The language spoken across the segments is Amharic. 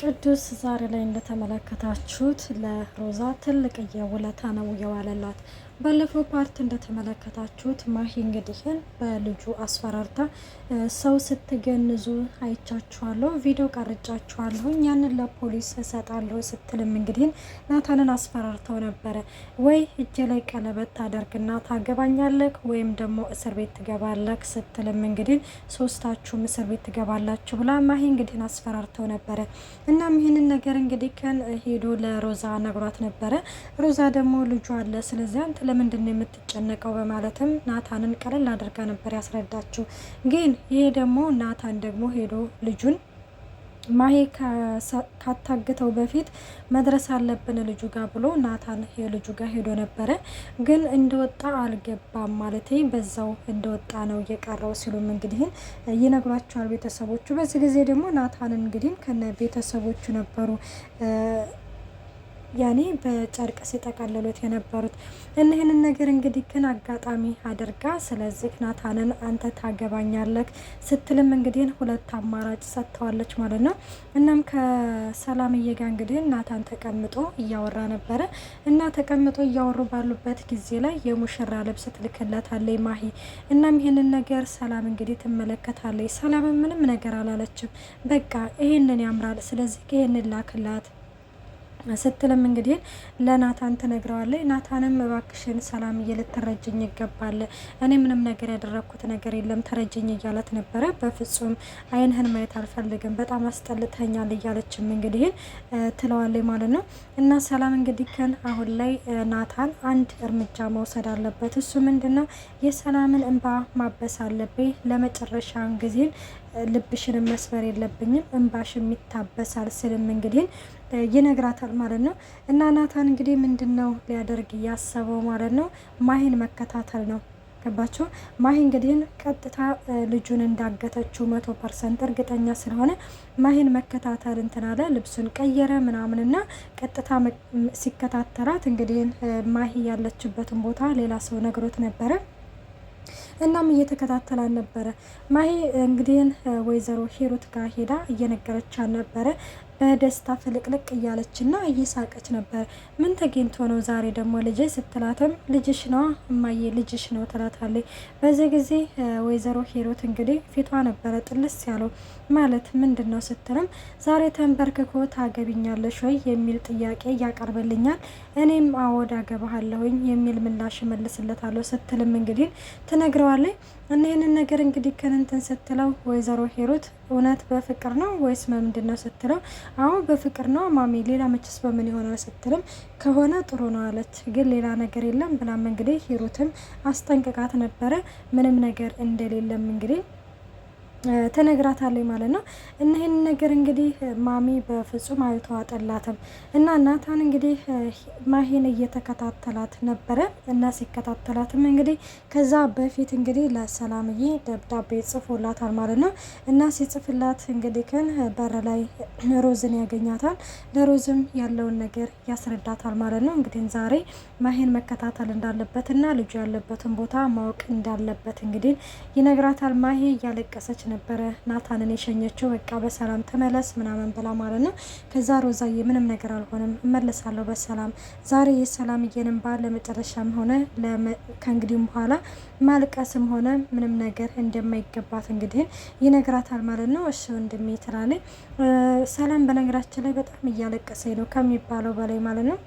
ቅዱስ ዛሬ ላይ እንደተመለከታችሁት ለሮዛ ትልቅ ውለታ ነው የዋለላት። ባለፈው ፓርት እንደተመለከታችሁት ማሂ እንግዲህን በልጁ አስፈራርታ ሰው ስትገንዙ አይቻችኋለሁ፣ ቪዲዮ ቀርጫችኋለሁ፣ ያንን ለፖሊስ እሰጣለሁ ስትልም እንግዲህን ናታንን አስፈራርተው ነበረ። ወይ እጄ ላይ ቀለበት ታደርግና ታገባኛለክ ወይም ደግሞ እስር ቤት ትገባለክ ስትልም እንግዲህ ሶስታችሁም እስር ቤት ትገባላችሁ ብላ ማሂ እንግዲህን አስፈራርተው ነበረ። እናም ይህንን ነገር እንግዲህ ከን ሄዶ ለሮዛ ነግሯት ነበረ። ሮዛ ደግሞ ልጁ አለ፣ ስለዚህ አንተ ለምንድን ነው የምትጨነቀው በማለትም ናታንን ቀለል አድርጋ ነበር ያስረዳችው። ግን ይሄ ደግሞ ናታን ደግሞ ሄዶ ልጁን ማሄ ካታግተው በፊት መድረስ አለብን ልጁ ጋር ብሎ ናታን የልጁ ጋር ሄዶ ነበረ። ግን እንደወጣ አልገባም ማለት በዛው እንደወጣ ነው እየቀረው ሲሉም እንግዲህ ይነግሯቸዋል ቤተሰቦቹ። በዚህ ጊዜ ደግሞ ናታን እንግዲህ ከነ ቤተሰቦቹ ነበሩ ያኔ በጨርቅ ሲጠቀልሉት የነበሩት። እነህንን ነገር እንግዲህ ግን አጋጣሚ አድርጋ ስለዚህ ናታንን አንተ ታገባኛለህ ስትልም እንግዲህ ሁለት አማራጭ ሰጥተዋለች ማለት ነው። እናም ከሰላምዬ ጋር እንግዲህ ናታን ተቀምጦ እያወራ ነበረ እና ተቀምጦ እያወሩ ባሉበት ጊዜ ላይ የሙሽራ ልብስ ትልክለታለች ማሂ። እናም ይህንን ነገር ሰላም እንግዲህ ትመለከታለች። ሰላም ምንም ነገር አላለችም። በቃ ይሄንን ያምራል፣ ስለዚህ ይሄንን ላክላት ስትልም እንግዲህ ለናታን ትነግረዋለች። ናታንም እባክሽን ሰላምዬ ልትረጅኝ ይገባል፣ እኔ ምንም ነገር ያደረኩት ነገር የለም ተረጅኝ እያለት ነበረ። በፍጹም አይንህን ማየት አልፈልግም፣ በጣም አስጠልተኛል እያለችም እንግዲህ ትለዋለች ማለት ነው። እና ሰላም እንግዲህ ከን አሁን ላይ ናታን አንድ እርምጃ መውሰድ አለበት። እሱ ምንድነው የሰላምን እንባ ማበስ አለብኝ፣ ለመጨረሻውን ጊዜ ልብሽን መስበር የለብኝም፣ እንባሽም ይታበሳል ስልም እንግዲህ ይነግራታል ማለት ነው። እና ናታን እንግዲህ ምንድነው ሊያደርግ እያሰበው ማለት ነው? ማሂን መከታተል ነው። ገባቸው። ማሂ እንግዲህ ቀጥታ ልጁን እንዳገተችው 100% እርግጠኛ ስለሆነ ማሂን መከታተል እንትን አለ። ልብሱን ቀየረ ምናምንና ቀጥታ ሲከታተላት እንግዲህ ማሂ ያለችበትን ቦታ ሌላ ሰው ነግሮት ነበረ። እናም እየተከታተላን ነበረ። ማሂ እንግዲህ ወይዘሮ ሂሩት ጋር ሄዳ እየነገረቻት ነበረ። በደስታ ፍልቅልቅ እያለችና እየሳቀች ነበር። ምን ተገኝቶ ነው ዛሬ ደግሞ ልጄ ስትላትም ልጅሽ ነው እማዬ ልጅሽ ነው ትላታለች። በዚህ ጊዜ ወይዘሮ ሂሩት እንግዲህ ፊቷ ነበረ ጥልስ ያለው። ማለት ምንድን ነው ስትልም ዛሬ ተንበርክኮ ታገቢኛለሽ ወይ የሚል ጥያቄ ያቀርብልኛል፣ እኔም አወድ አገባሃለሁኝ የሚል ምላሽ መልስለታለሁ ስትልም እንግዲህ ትነግረዋለች። እነህንን ነገር እንግዲህ ከንንትን ስትለው ወይዘሮ ሂሩት እውነት በፍቅር ነው ወይስ ምንድን ነው ስትለው፣ አዎ በፍቅር ነው ማሚ፣ ሌላ መችስ በምን የሆነ ስትልም ከሆነ ጥሩ ነው አለች። ግን ሌላ ነገር የለም ብላም እንግዲህ ሂሩትም አስጠንቅቃት ነበረ። ምንም ነገር እንደሌለም እንግዲህ ተነግራታለች ማለት ነው። እና ይህን ነገር እንግዲህ ማሚ በፍጹም አልተዋጠላትም። እና ናታን እንግዲህ ማሂን እየተከታተላት ነበረ። እና ሲከታተላትም እንግዲህ ከዛ በፊት እንግዲህ ለሰላምዬ ደብዳቤ ጽፎላታል ማለት ነው። እና ሲጽፍላት እንግዲህ ግን በር ላይ ሮዝን ያገኛታል። ለሮዝም ያለውን ነገር ያስረዳታል ማለት ነው። እንግዲህ ዛሬ ማሂን መከታተል እንዳለበት እና ልጁ ያለበትን ቦታ ማወቅ እንዳለበት እንግዲህ ይነግራታል። ማሂ እያለቀሰች ነበረ ናታንን የሸኘችው። በቃ በሰላም ተመለስ ምናምን ብላ ማለት ነው። ከዛ ሮዛዬ ምንም ነገር አልሆነም እመለሳለሁ በሰላም ዛሬ የሰላምዬንም ባል ለመጨረሻም ሆነ ከእንግዲህም በኋላ ማልቀስም ሆነ ምንም ነገር እንደማይገባት እንግዲህ ይነግራታል ማለት ነው። እሺ ወንድሜ ትላለች ሰላም። በነገራችን ላይ በጣም እያለቀሰኝ ነው ከሚባለው በላይ ማለት ነው።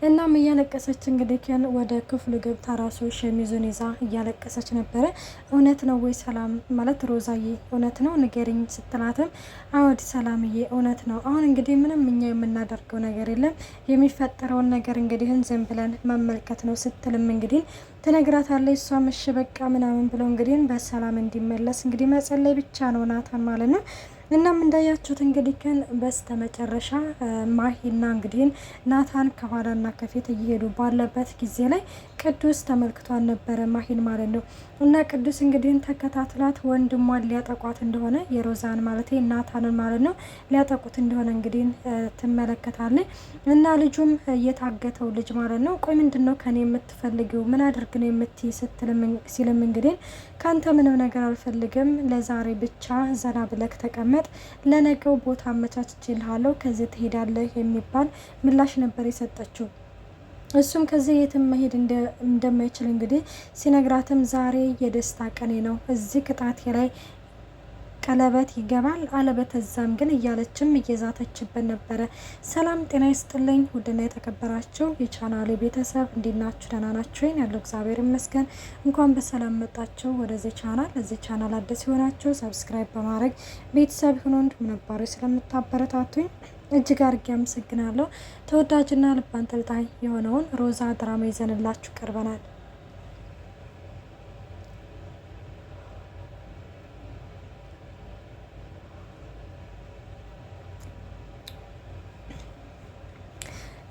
እናም እያለቀሰች እንግዲህ ከን ወደ ክፍሉ ገብታ ራሱ ሸሚዙን ይዛ እያለቀሰች ነበረ። እውነት ነው ወይ ሰላም ማለት ሮዛዬ እውነት ነው ንገሪኝ ስትላትም አወድ ሰላምዬ እውነት ነው። አሁን እንግዲህ ምንም እኛ የምናደርገው ነገር የለም፣ የሚፈጠረውን ነገር እንግዲህ ዝም ብለን መመልከት ነው ስትልም እንግዲህ ትነግራታለች። እሷ እሺ በቃ ምናምን ብለው እንግዲህ በሰላም እንዲመለስ እንግዲህ መጸለይ ብቻ ነው ናታን ማለት ነው። እናም እንዳያችሁት እንግዲህ ግን በስተ መጨረሻ ማሂና እንግዲህ ናታን ከኋላና ከፊት እየሄዱ ባለበት ጊዜ ላይ ቅዱስ ተመልክቷን ነበረ ማሂን ማለት ነው። እና ቅዱስ እንግዲህ ተከታትላት ወንድሟን ሊያጠቋት እንደሆነ የሮዛን ማለት ናታንን ማለት ነው ሊያጠቁት እንደሆነ እንግዲህ ትመለከታለች። እና ልጁም የታገተው ልጅ ማለት ነው ቆይ ምንድነው ከኔ የምትፈልጊው ምን አድርግ ነው የምትይ ሲልም እንግዲህ ካንተ ምንም ነገር አልፈልግም፣ ለዛሬ ብቻ ዘና ብለክ ተቀመጥ፣ ስትቀመጥ ለነገው ቦታ አመቻችቼልሃለሁ ከዚህ ትሄዳለህ የሚባል ምላሽ ነበር የሰጠችው። እሱም ከዚህ የትም መሄድ እንደማይችል እንግዲህ ሲነግራትም ዛሬ የደስታ ቀኔ ነው፣ እዚህ ቅጣቴ ላይ ቀለበት ይገባል አለበተዛም ግን እያለችም እየዛተችበት ነበረ። ሰላም ጤና ይስጥልኝ ውድና የተከበራችሁ የቻናሌ ቤተሰብ እንዴት ናችሁ? ደህና ናችሁ? ያለው እግዚአብሔር ይመስገን። እንኳን በሰላም መጣችሁ ወደዚህ ቻናል። ለዚህ ቻናል አዲስ የሆናችሁ ሰብስክራይብ በማድረግ ቤተሰብ ሆኖ እንዲሁም ነባሮች ስለምታበረታቱኝ እጅግ አድርጌ አመሰግናለሁ። ተወዳጅና ልብ አንጠልጣይ የሆነውን ሮዛ ድራማ ይዘንላችሁ ቀርበናል።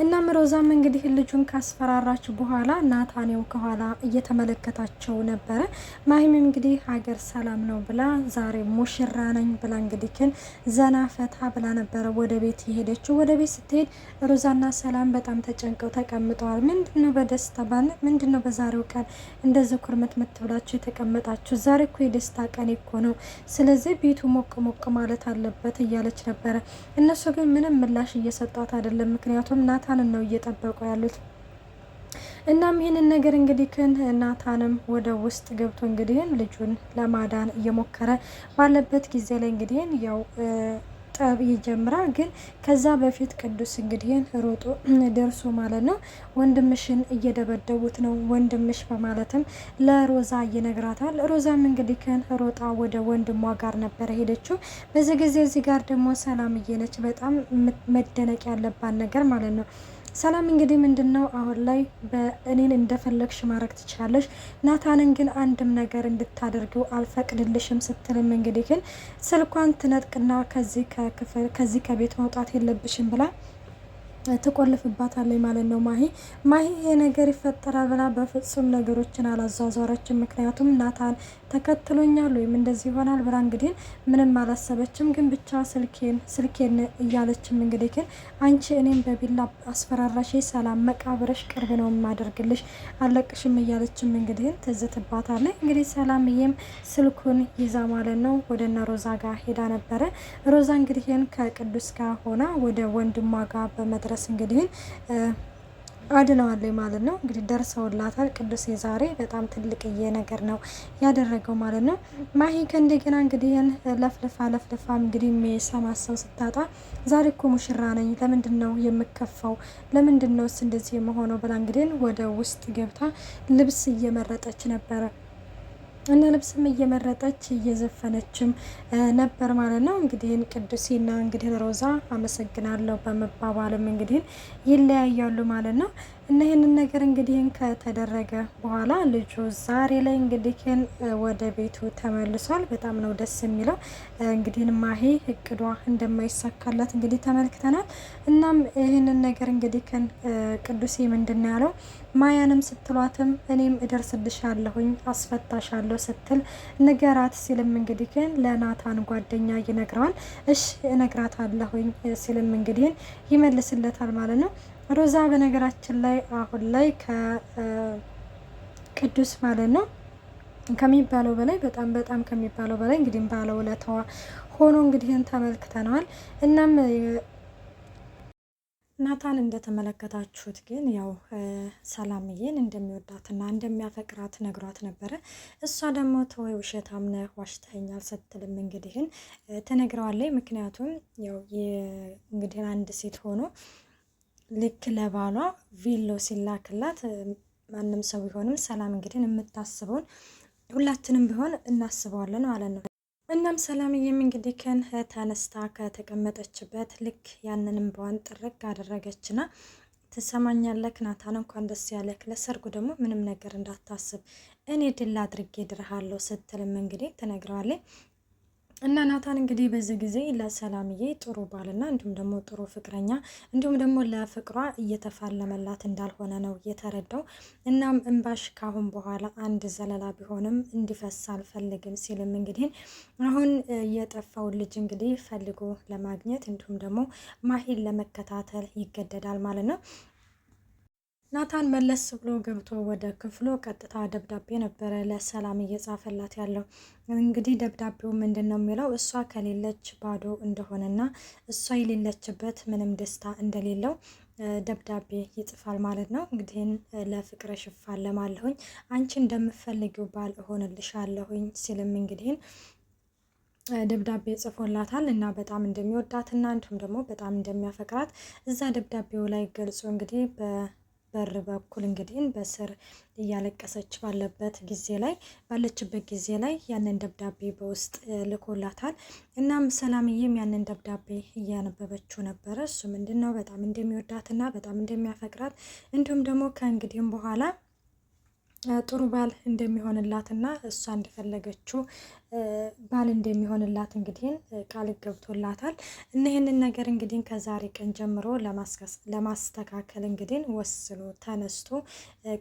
እናም ሮዛም እንግዲህ ልጁን ካስፈራራች በኋላ ናታኔው ከኋላ እየተመለከታቸው ነበረ። ማሂም እንግዲህ ሀገር ሰላም ነው ብላ ዛሬ ሙሽራ ነኝ ብላ እንግዲህ ዘና ፈታ ብላ ነበረ ወደ ቤት የሄደችው። ወደ ቤት ስትሄድ ሮዛና ሰላም በጣም ተጨንቀው ተቀምጠዋል። ምንድነው በደስታ ባለ ምንድነው በዛሬው ቀን እንደዚህ ኩርምት ምትብላችሁ የተቀመጣችሁ? ዛሬ እኮ የደስታ ቀን እኮ ነው፣ ስለዚህ ቤቱ ሞቅ ሞቅ ማለት አለበት እያለች ነበረ። እነሱ ግን ምንም ምላሽ እየሰጧት አይደለም፣ ምክንያቱም ናታንን ነው እየጠበቁ ያሉት። እናም ይህንን ነገር እንግዲህ ናታንም ወደ ውስጥ ገብቶ እንግዲህ ልጁን ለማዳን እየሞከረ ባለበት ጊዜ ላይ እንግዲህ ያው ጠብ ይጀምራል። ግን ከዛ በፊት ቅዱስ እንግዲህ ሮጦ ደርሶ ማለት ነው ወንድምሽን እየደበደቡት ነው ወንድምሽ በማለትም ለሮዛ ይነግራታል። ሮዛም እንግዲህ ሮጣ ወደ ወንድሟ ጋር ነበረ ሄደችው። በዚህ ጊዜ እዚህ ጋር ደግሞ ሰላምዬ ነች በጣም መደነቅ ያለባት ነገር ማለት ነው። ሰላም እንግዲህ ምንድነው አሁን ላይ በእኔን እንደፈለግሽ ማድረግ ትችላለሽ፣ ናታንን ግን አንድም ነገር እንድታደርገው አልፈቅድልሽም ስትልም እንግዲህ ስልኳን ትነጥቅና ከዚህ ከቤት መውጣት የለብሽም ብላ ትቆልፍባታለች ማለት ነው። ማሂ ይሄ ነገር ይፈጠራል ብላ በፍጹም ነገሮችን አላዟዟረችም። ምክንያቱም ናታን ተከትሎኛል ወይም እንደዚህ ይሆናል ብላ እንግዲህ ምንም አላሰበችም። ግን ብቻ ስልኬን እያለችም እንግዲህ አንቺ እኔም በቢላ አስፈራራሽ፣ ሰላም መቃብረሽ ቅርብ ነው የማደርግልሽ አለቅሽም እያለችም እንግዲህ ትዝትባታለች። እንግዲህ ሰላምዬም ስልኩን ይዛ ማለት ነው ወደ እነ ሮዛ ጋር ሄዳ ነበረ። ሮዛ እንግዲህ ከቅዱስ ጋር ሆና ወደ ወንድሟ ጋር በመድረስ እንግዲህ አድነዋለች ማለት ነው። እንግዲህ ደርሰውላታል። ቅዱስ የዛሬ በጣም ትልቅዬ ነገር ነው ያደረገው ማለት ነው። ማሂ ከእንደገና እንግዲህ ለፍልፋ እንግዲህ የሚሰማት ሰው ስታጣ ዛሬ እኮ ሙሽራ ነኝ፣ ለምንድን ነው የምከፋው? ለምንድን ነው እንደዚህ የመሆነው ብላ እንግዲህ ወደ ውስጥ ገብታ ልብስ እየመረጠች ነበረ እና ልብስም እየመረጠች እየዘፈነችም ነበር ማለት ነው። እንግዲህ ቅዱሴና እንግዲህ ሮዛ አመሰግናለሁ በመባባልም እንግዲህ ይለያያሉ ማለት ነው። እና ይህንን ነገር እንግዲህ ከተደረገ በኋላ ልጁ ዛሬ ላይ እንግዲህ ወደ ቤቱ ተመልሷል። በጣም ነው ደስ የሚለው። እንግዲህ ማሂ እቅዷ እንደማይሳካላት እንግዲህ ተመልክተናል። እናም ይህንን ነገር እንግዲህ ቅዱሴ ምንድን ያለው ማያንም ስትሏትም እኔም እደርስልሻለሁኝ አስፈታሻለሁ ስትል ንገራት ሲልም እንግዲህ ለናታን ጓደኛ ይነግረዋል። እሺ እነግራታለሁኝ ሲልም እንግዲህ ይመልስለታል ማለት ነው። ሮዛ በነገራችን ላይ አሁን ላይ ከቅዱስ ማለት ነው ከሚባለው በላይ በጣም ከሚባለው በላይ እንግዲህ ባለውለታዋ ሆኖ እንግዲህ ተመልክተነዋል። እናም ናታን እንደተመለከታችሁት ግን ያው ሰላምዬን እንደሚወዳትና እንደሚያፈቅራት ነግሯት ነበረ። እሷ ደግሞ ተወይ ውሸታም ነህ ዋሽተኸኛል ስትልም እንግዲህ ትነግረዋለች። ምክንያቱም ያው እንግዲህ አንድ ሴት ሆኖ ልክ ለባሏ ቪሎ ሲላክላት ማንም ሰው ቢሆንም ሰላም እንግዲህ የምታስበውን ሁላችንም ቢሆን እናስበዋለን ማለት ነው። እናም ሰላምዬም እንግዲህ ተነስታ ከተቀመጠችበት ልክ ያንንም በዋን ጥርግ አደረገችና ትሰማኛለክ ናታን እንኳን ደስ ያለክ፣ ለሰርጉ ደግሞ ምንም ነገር እንዳታስብ እኔ ድል አድርጌ ድርሃለሁ ስትልም እንግዲህ ትነግረዋለች። እና ናታን እንግዲህ በዚህ ጊዜ ለሰላምዬ ጥሩ ባልና እንዲሁም ደግሞ ጥሩ ፍቅረኛ እንዲሁም ደግሞ ለፍቅሯ እየተፋለመላት እንዳልሆነ ነው የተረዳው። እናም እንባሽ ካሁን በኋላ አንድ ዘለላ ቢሆንም እንዲፈስ አልፈልግም ሲልም እንግዲህ አሁን የጠፋውን ልጅ እንግዲህ ፈልጎ ለማግኘት እንዲሁም ደግሞ ማሂን ለመከታተል ይገደዳል ማለት ነው። ናታን መለስ ብሎ ገብቶ ወደ ክፍሉ ቀጥታ ደብዳቤ ነበረ ለሰላም እየጻፈላት ያለው። እንግዲህ ደብዳቤው ምንድን ነው የሚለው እሷ ከሌለች ባዶ እንደሆነና እሷ የሌለችበት ምንም ደስታ እንደሌለው ደብዳቤ ይጽፋል ማለት ነው። እንግዲህ ለፍቅር ሽፋን ለማለሁኝ አንቺ እንደምፈልጊው ባል እሆንልሻለሁኝ ሲልም እንግዲህ ደብዳቤ ጽፎላታል እና በጣም እንደሚወዳትና እንዲሁም ደግሞ በጣም እንደሚያፈቅራት እዛ ደብዳቤው ላይ ገልጾ እንግዲህ በር በኩል እንግዲህ በስር እያለቀሰች ባለችበት ጊዜ ላይ ያንን ደብዳቤ በውስጥ ልኮላታል። እናም ሰላምዬም ያንን ደብዳቤ እያነበበችው ነበረ። እሱ ምንድን ነው በጣም እንደሚወዳትና በጣም እንደሚያፈቅራት እንዲሁም ደግሞ ከእንግዲህም በኋላ ጥሩ ባል እንደሚሆንላትና እሷ እንደፈለገችው ባል እንደሚሆንላት እንግዲህ ቃል ገብቶላታል። እና ይህንን ነገር እንግዲህ ከዛሬ ቀን ጀምሮ ለማስተካከል እንግዲህ ወስኖ ተነስቶ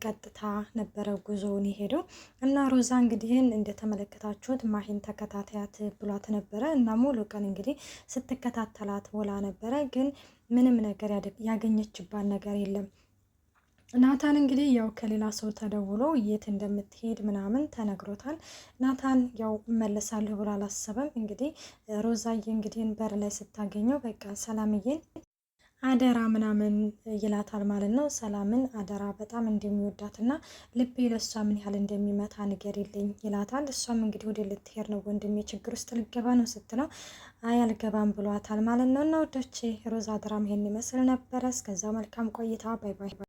ቀጥታ ነበረ ጉዞውን የሄደው እና ሮዛ እንግዲህ እንደተመለከታችሁት ማሂን ተከታታያት ብሏት ነበረ እና ሙሉ ቀን እንግዲህ ስትከታተላት ውላ ነበረ። ግን ምንም ነገር ያገኘችባት ነገር የለም። ናታን እንግዲህ ያው ከሌላ ሰው ተደውሎ የት እንደምትሄድ ምናምን ተነግሮታል። ናታን ያው እመለሳለሁ ብሎ አላሰበም። እንግዲህ ሮዛዬ እንግዲህ በር ላይ ስታገኘው በቃ ሰላምዬን አደራ ምናምን ይላታል ማለት ነው። ሰላምን አደራ በጣም እንደሚወዳትና ልቤ ለእሷ ምን ያህል እንደሚመታ ንገሪልኝ ይላታል። እሷም እንግዲህ ወደ ልትሄድ ነው ወንድሜ ችግር ውስጥ ልገባ ነው ስትለው አይ አልገባም ብሏታል ማለት ነው። እና ወዶቼ ሮዛ ድራማ ይሄን ይመስል ነበረ። እስከዛው መልካም ቆይታ። ባይ ባይ።